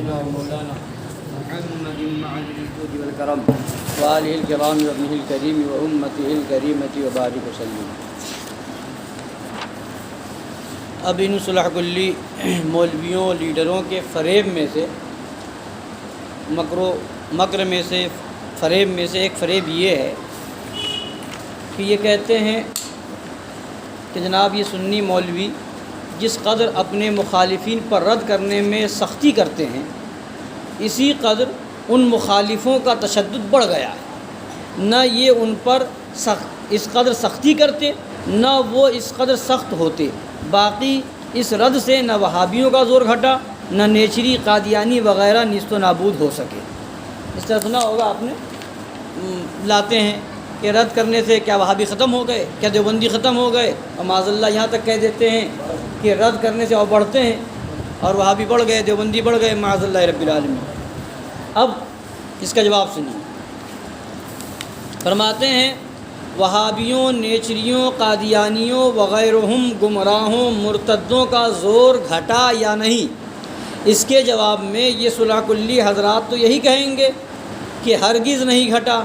سيدنا ومولانا محمد معدن الجود والكرم وآله الكرام وابنه الكريم وأمته الكريمة وبارك وسلم. اب ان صلح کلی مولویوں لیڈروں کے فریب میں سے مکر میں سے فریب میں سے ایک فریب یہ ہے کہ یہ کہتے ہیں کہ جناب یہ سنی مولوی جس قدر اپنے مخالفین پر رد کرنے میں سختی کرتے ہیں اسی قدر ان مخالفوں کا تشدد بڑھ گیا ہے. نہ یہ ان پر اس قدر سختی کرتے نہ وہ اس قدر سخت ہوتے. باقی اس رد سے نہ وہابیوں کا زور گھٹا نہ نیچری قادیانی وغیرہ نیست و نابود ہو سکے. اس طرح سنا ہوگا آپ نے لاتے ہیں کہ رد کرنے سے کیا وہابی ختم ہو گئے, کیا دیوبندی ختم ہو گئے, اور معاذ اللہ یہاں تک کہہ دیتے ہیں کہ رد کرنے سے اور بڑھتے ہیں اور وہابی بڑھ گئے دیوبندی بڑھ گئے معاذ اللہ رب العالمین. اب اس کا جواب سنیے. فرماتے ہیں وہابیوں, نیچریوں, قادیانیوں وغیرہم گمراہوں مرتدوں کا زور گھٹا یا نہیں؟ اس کے جواب میں یہ صلح کلی حضرات تو یہی کہیں گے کہ ہرگز نہیں گھٹا,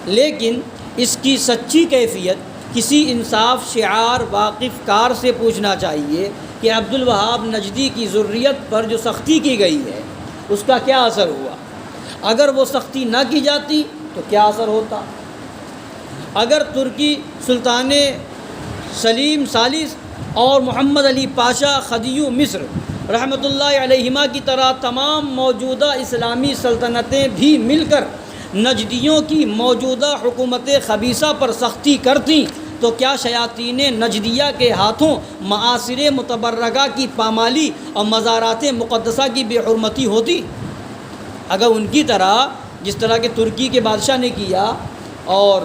لیکن اس کی سچی کیفیت کسی انصاف شعار واقف کار سے پوچھنا چاہیے کہ عبد الوہاب نجدی کی ذریت پر جو سختی کی گئی ہے اس کا کیا اثر ہوا. اگر وہ سختی نہ کی جاتی تو کیا اثر ہوتا؟ اگر ترکی سلطان سلیم ثالث اور محمد علی پاشا خدیو مصر رحمۃ اللہ علیہما کی طرح تمام موجودہ اسلامی سلطنتیں بھی مل کر نجدیوں کی موجودہ حکومت خبیثہ پر سختی کرتیں تو کیا شیاطین نجدیہ کے ہاتھوں معاصر متبرکہ کی پامالی اور مزارات مقدسہ کی بے حرمتی ہوتی؟ اگر ان کی طرح جس طرح کہ ترکی کے بادشاہ نے کیا اور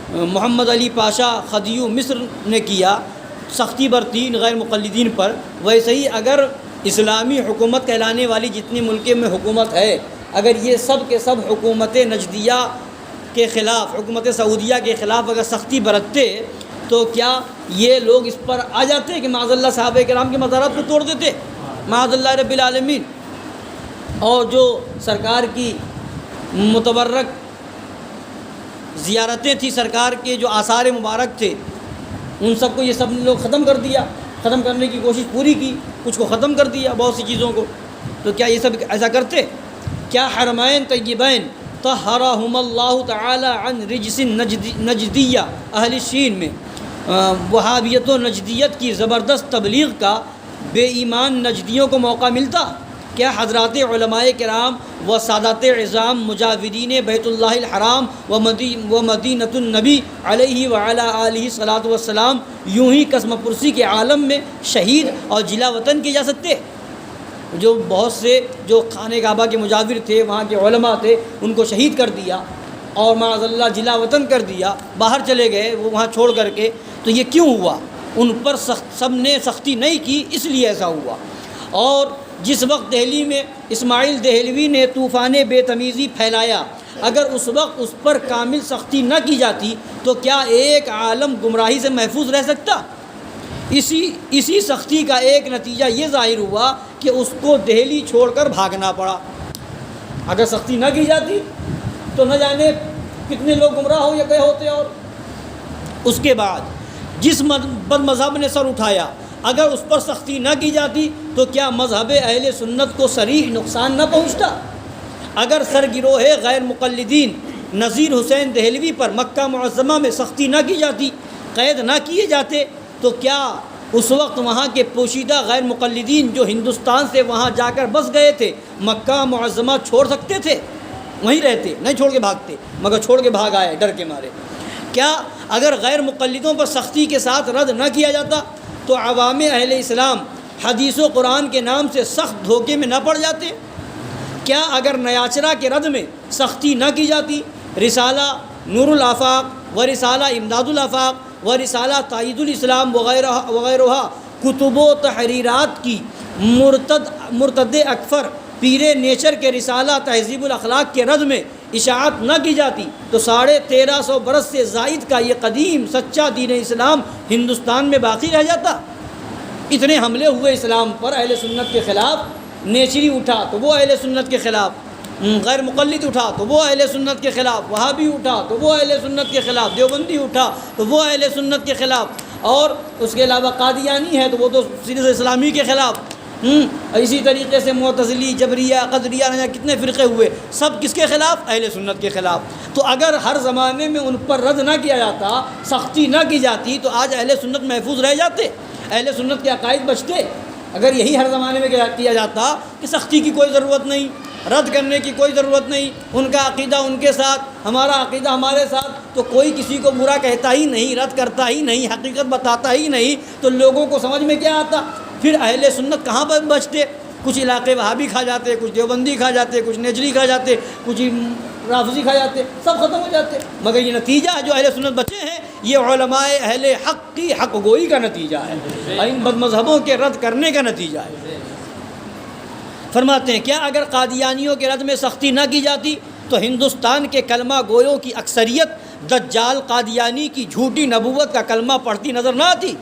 محمد علی پاشا خدیو مصر نے کیا, سختی برتی غیر مقلدین پر, ویسے ہی اگر اسلامی حکومت کہلانے والی جتنی ملک میں حکومت ہے اگر یہ سب کے سب حکومت نجدیہ کے خلاف, حکومت سعودیہ کے خلاف اگر سختی برتتے تو کیا یہ لوگ اس پر آ جاتے کہ معاذ اللہ صحابہ کرام کے مزارات کو توڑ دیتے معاذ اللہ رب العالمین؟ اور جو سرکار کی متبرک زیارتیں تھیں, سرکار کے جو آثار مبارک تھے ان سب کو یہ سب لوگ ختم کر دیا, ختم کرنے کی کوشش پوری کی, کچھ کو ختم کر دیا بہت سی چیزوں کو. تو کیا یہ سب ایسا کرتے؟ کیا حرمین طیبین طہرہم اللہ تعالی عن رجس نجدیہ اہل شین میں وہابیت و نجدیت کی زبردست تبلیغ کا بے ایمان نجدیوں کو موقع ملتا؟ کیا حضرات علماء کرام و سادات عظام مجاورین بیت اللہ الحرام و مدینۃ النبی علیہ وعلی آلہ صلاۃ والسلام یوں ہی قسم پرسی کے عالم میں شہید اور جلا وطن کیے جا سکتے؟ جو بہت سے جو خانہ کعبہ کے مجاور تھے, وہاں کے علماء تھے, ان کو شہید کر دیا اور معاذ اللہ جلا وطن کر دیا, باہر چلے گئے وہ وہاں چھوڑ کر کے. تو یہ کیوں ہوا؟ ان پر سب نے سختی نہیں کی اس لیے ایسا ہوا. اور جس وقت دہلی میں اسماعیل دہلوی نے طوفان بے تمیزی پھیلایا, اگر اس وقت اس پر کامل سختی نہ کی جاتی تو کیا ایک عالم گمراہی سے محفوظ رہ سکتا؟ اسی سختی کا ایک نتیجہ یہ ظاہر ہوا کہ اس کو دہلی چھوڑ کر بھاگنا پڑا. اگر سختی نہ کی جاتی تو نہ جانے کتنے لوگ گمراہ ہو یا گئے ہوتے. اور اس کے بعد جس بد مذہب نے سر اٹھایا اگر اس پر سختی نہ کی جاتی تو کیا مذہب اہل سنت کو صریح نقصان نہ پہنچتا؟ اگر سرگروہ غیر مقلدین نذیر حسین دہلوی پر مکہ معظمہ میں سختی نہ کی جاتی, قید نہ کیے جاتے, تو کیا اس وقت وہاں کے پوشیدہ غیر مقلدین جو ہندوستان سے وہاں جا کر بس گئے تھے مکہ معظمہ چھوڑ سکتے تھے؟ وہیں رہتے, نہیں چھوڑ کے بھاگتے, مگر چھوڑ کے بھاگ آئے ڈر کے مارے. کیا اگر غیر مقلدوں پر سختی کے ساتھ رد نہ کیا جاتا تو عوام اہل اسلام حدیث و قرآن کے نام سے سخت دھوکے میں نہ پڑ جاتے؟ کیا اگر نیاچرا کے رد میں سختی نہ کی جاتی رسالہ نور الآفاق و رسالہ امداد الآفاق و رسالہ تائید الاسلام وغیرہ کتب و تحریرات کی مرتد اکفر پیر نیچر کے رسالہ تہذیب الاخلاق کے رد میں اشاعت نہ کی جاتی تو 1350 برس سے زائد کا یہ قدیم سچا دین اسلام ہندوستان میں باقی رہ جاتا؟ اتنے حملے ہوئے اسلام پر اہل سنت کے خلاف نیچری اٹھا تو وہ اہل سنت کے خلاف، غیر مقلد اٹھا تو وہ اہل سنت کے خلاف، وہابی اٹھا تو وہ اہل سنت کے خلاف، دیوبندی اٹھا تو وہ اہل سنت کے خلاف، اور اس کے علاوہ قادیانی ہے تو وہ تو سیرت اسلامی کے خلاف، اسی طریقے سے معتزلی، جبریہ، قدریہ، نہ کتنے فرقے ہوئے، سب کس کے خلاف؟ اہل سنت کے خلاف۔ تو اگر ہر زمانے میں ان پر رد نہ کیا جاتا، سختی نہ کی جاتی، تو آج اہل سنت محفوظ رہ جاتے، اہل سنت کے عقائد بچتے۔ اگر یہی ہر زمانے میں کیا جاتا کہ سختی کی کوئی ضرورت نہیں، رد کرنے کی کوئی ضرورت نہیں، ان کا عقیدہ ان کے ساتھ، ہمارا عقیدہ ہمارے ساتھ، تو کوئی کسی کو برا کہتا ہی نہیں، رد کرتا ہی نہیں، حقیقت بتاتا ہی نہیں، تو لوگوں کو سمجھ میں کیا آتا؟ پھر اہل سنت کہاں پر بچتے؟ کچھ علاقے وہابی کھا جاتے، کچھ دیوبندی کھا جاتے، کچھ نیچری کھا جاتے، کچھ رافضی کھا جاتے، سب ختم ہو جاتے۔ مگر یہ نتیجہ جو اہل سنت بچے ہیں، یہ علماء اہل حق کی حق گوئی کا نتیجہ ہے، ان بد مذہبوں کے رد کرنے کا نتیجہ ہے۔ فرماتے ہیں کیا اگر قادیانیوں کے رد میں سختی نہ کی جاتی تو ہندوستان کے کلمہ گویوں کی اکثریت دجال قادیانی کی جھوٹی نبوت کا کلمہ پڑھتی نظر نہ آتی؟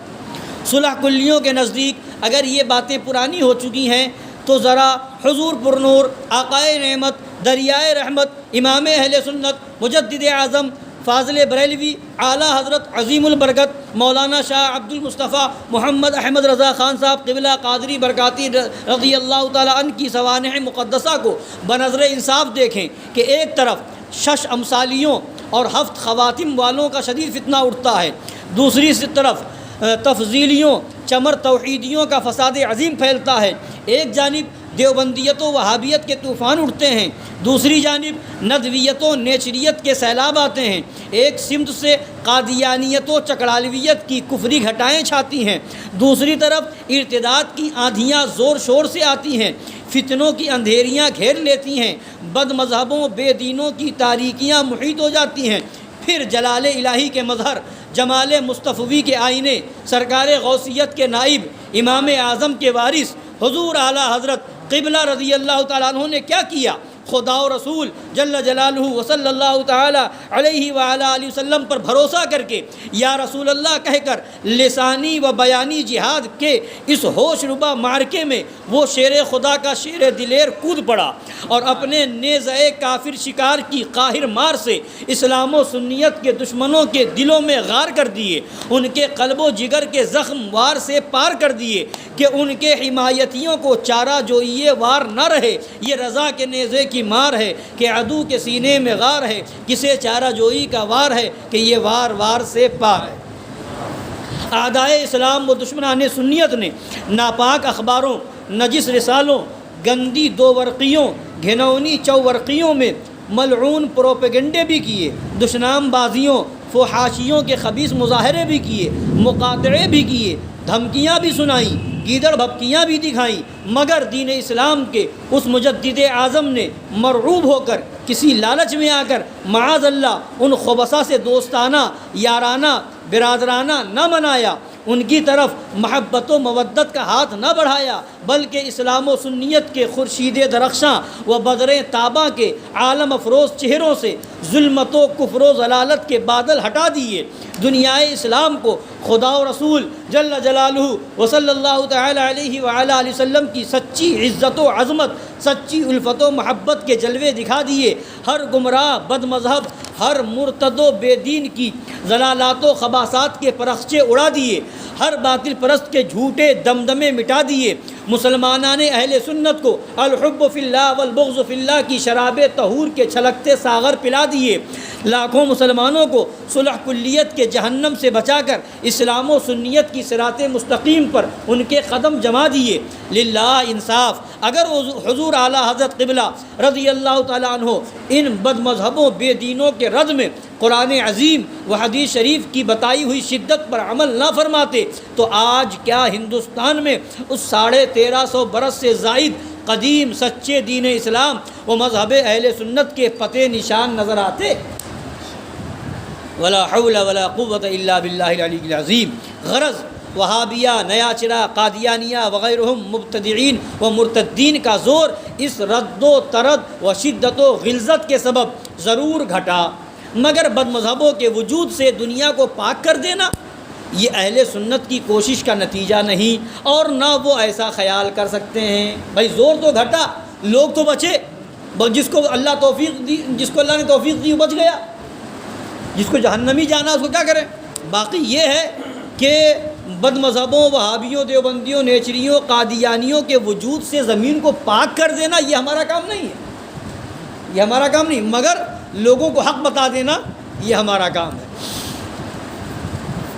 صلح کلیوں کے نزدیک اگر یہ باتیں پرانی ہو چکی ہیں تو ذرا حضور پرنور، آقائے نعمت، دریائے رحمت، امام اہل سنت، مجدد اعظم، فاضل بریلوی، اعلیٰ حضرت عظیم البرکت مولانا شاہ عبد المصطفیٰ محمد احمد رضا خان صاحب قبلہ قادری برکاتی رضی اللہ تعالیٰ عنہ کی سوانح مقدسہ کو بنظر انصاف دیکھیں کہ ایک طرف شش امثالیوں اور 7 خواتم والوں کا شدید فتنہ اٹھتا ہے، دوسری طرف تفضیلیوں، چمر توحیدیوں کا فساد عظیم پھیلتا ہے، ایک جانب دیوبندیت و وہابیت کے طوفان اٹھتے ہیں، دوسری جانب ندویت و نیچریت کے سیلاب آتے ہیں، ایک سمت سے قادیانیت و چکڑالویت کی کفری گھٹائیں چھاتی ہیں، دوسری طرف ارتداد کی آندھیاں زور شور سے آتی ہیں، فتنوں کی اندھیریاں گھیر لیتی ہیں، بد مذہبوں بے دینوں کی تاریکیاں محیط ہو جاتی ہیں، پھر جلال الہی کے مظہر، جمال مصطفی کے آئینے، سرکار غوثیت کے نائب، امام اعظم کے وارث حضور اعلیٰ حضرت قبلہ رضی اللہ تعالیٰ عنہ نے کیا کیا؟ خدا و رسول جل جلالہ وصلی اللہ تعالیٰ علیہ وآلہ علیہ وسلم پر بھروسہ کر کے یا رسول اللہ کہہ کر لسانی و بیانی جہاد کے اس ہوش ربا معرکے میں وہ شیر خدا کا شیر دلیر کود پڑا اور اپنے نیزہ کافر شکار کی قاہر مار سے اسلام و سنیت کے دشمنوں کے دلوں میں غار کر دیے، ان کے قلب و جگر کے زخم وار سے پار کر دیے کہ ان کے حمایتیوں کو چارہ جوئیے وار نہ رہے۔ یہ رضا کے نیزے کی مار ہے کہ عدو کے سینے میں غار ہے، کسے چارہ جوئی کا وار ہے کہ یہ وار وار سے پار ہے۔ اعدائے اسلام و دشمنان سنیت نے ناپاک اخباروں، نجس رسالوں، گندی دو ورقیوں، گھنونی چوورقیوں میں ملعون پروپیگنڈے بھی کیے، دشنام بازیوں، فحاشیوں کے خبیث مظاہرے بھی کیے، مقاطعے بھی کیے، دھمکیاں بھی سنائیں، گیدڑ بھبکیاں بھی دکھائیں، مگر دین اسلام کے اس مجدد اعظم نے مرعوب ہو کر کسی لالچ میں آ کر معاذ اللہ ان خبثہ سے دوستانہ، یارانہ، برادرانہ نہ منایا، ان کی طرف محبت و مودت کا ہاتھ نہ بڑھایا، بلکہ اسلام و سنیت کے خورشید درخشاں و بدر تاباں کے عالم افروز چہروں سے ظلمت و کفر و ضلالت کے بادل ہٹا دیے، دنیائے اسلام کو خدا و رسول جل جلالہ وصلی اللہ تعالی علیہ وآلہ علیہ وسلم کی سچی عزت و عظمت، سچی الفت و محبت کے جلوے دکھا دیے، ہر گمراہ بد مذہب، ہر مرتد و بے دین کی ضلالات و خباثات کے پرخچے اڑا دیے، ہر باطل پرست کے جھوٹے دمدمے مٹا دیے، مسلمانان اہل سنت کو الحب فی اللہ والبغض فی اللہ کی شراب طہور کے چھلکتے ساغر پلا دیے، لاکھوں مسلمانوں کو صلح کلیت کے جہنم سے بچا کر اسلام و سنیت کی صراط مستقیم پر ان کے قدم جما دیے۔ للہ انصاف، اگر حضور اعلیٰ حضرت قبلہ رضی اللہ تعالیٰ عنہ ان بد مذہبوں بے دینوں کے رد میں قرآن عظیم و حدیث شریف کی بتائی ہوئی شدت پر عمل نہ فرماتے تو آج کیا ہندوستان میں اس 1350 برس سے زائد قدیم سچے دین اسلام و مذہب اہل سنت کے پتے نشان نظر آتے؟ ولا حول ولا قوت الا باللہ العلی العظیم۔ غرض وہابیہ، نیا چرا، قادیانیہ وغیرہم مبتدعین و مرتدین کا زور اس رد و ترد و شدت و غلظت کے سبب ضرور گھٹا، مگر بد مذہبوں کے وجود سے دنیا کو پاک کر دینا یہ اہل سنت کی کوشش کا نتیجہ نہیں، اور نہ وہ ایسا خیال کر سکتے ہیں بھائی زور تو گھٹا، لوگ تو بچے، جس کو اللہ توفیق دی، جس کو اللہ نے توفیق دی وہ بچ گیا، جس کو جہنمی جانا اس کو کیا کریں۔ باقی یہ ہے کہ بد مذہبوں، وہابیوں، دیوبندیوں، نیچریوں، قادیانیوں کے وجود سے زمین کو پاک کر دینا یہ ہمارا کام نہیں ہے، یہ ہمارا کام نہیں، مگر لوگوں کو حق بتا دینا یہ ہمارا کام ہے۔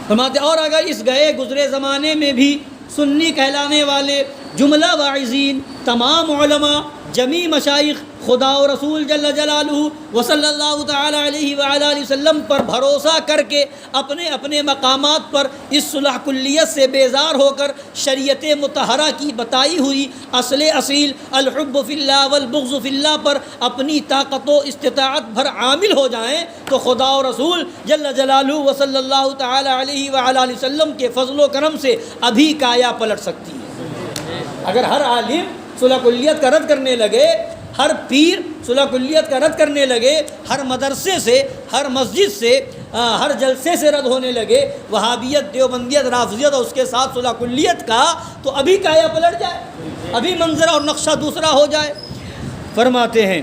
فرماتے اور اگر اس گئے گزرے زمانے میں بھی سنی کہلانے والے جملہ واعظین، تمام علماء، جمیع مشائخ خدا و رسول جل جلالہ و صلی اللہ تعالی علیہ وعلی آلہ وسلم پر بھروسہ کر کے اپنے اپنے مقامات پر اس صلح کلیت سے بیزار ہو کر شریعت مطہرہ کی بتائی ہوئی اصل اصیل الحب فی اللہ والبغض فی اللہ پر اپنی طاقت و استطاعت بھر عامل ہو جائیں تو خدا و رسول جل جلالہ و صلی اللہ تعالی علیہ وعلی آلہ وسلم کے فضل و کرم سے ابھی کایا پلٹ سکتی ہے۔ اگر ہر عالم صلح کلیت کا رد کرنے لگے، ہر پیر صلح کلیت کا رد کرنے لگے، ہر مدرسے سے، ہر مسجد سے، ہر جلسے سے رد ہونے لگے وہابیت، دیوبندیت، رافضیت اور اس کے ساتھ صلح کلیت کا، تو ابھی کایا پلٹ جائے، ابھی منظر اور نقشہ دوسرا ہو جائے۔ فرماتے ہیں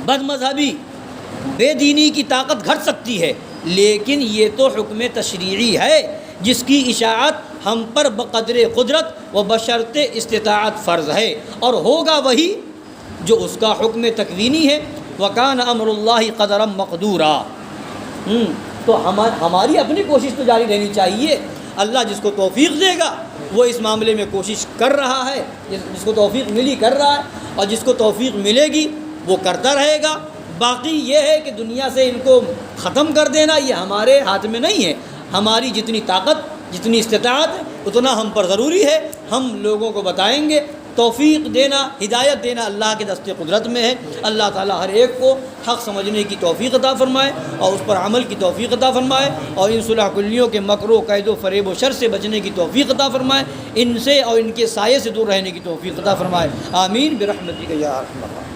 بد مذہبی، بے دینی کی طاقت گھٹ سکتی ہے، لیکن یہ تو حکم تشریعی ہے جس کی اشاعت ہم پر بقدر قدرت و بشرط استطاعت فرض ہے، اور ہوگا وہی جو اس کا حکم تکوینی ہے۔ وَكَانَ أَمْرُ اللَّهِ قَدَرًا مَقْدُورًا۔ تو ہماری اپنی کوشش تو جاری رہنی چاہیے، اللہ جس کو توفیق دے گا وہ اس معاملے میں کوشش کر رہا ہے، جس کو توفیق ملی کر رہا ہے، اور جس کو توفیق ملے گی وہ کرتا رہے گا۔ باقی یہ ہے کہ دنیا سے ان کو ختم کر دینا یہ ہمارے ہاتھ میں نہیں ہے، ہماری جتنی طاقت، جتنی استطاعت ہے اتنا ہم پر ضروری ہے، ہم لوگوں کو بتائیں گے۔ توفیق دینا، ہدایت دینا اللہ کے دست قدرت میں ہے۔ اللہ تعالیٰ ہر ایک کو حق سمجھنے کی توفیق عطا فرمائے اور اس پر عمل کی توفیق عطا فرمائے، اور ان صلح کلیوں کے مکر و قید و فریب و شر سے بچنے کی توفیق عطا فرمائے، ان سے اور ان کے سائے سے دور رہنے کی توفیق عطا فرمائے۔ آمین برحمتک یا ارحم الراحمین۔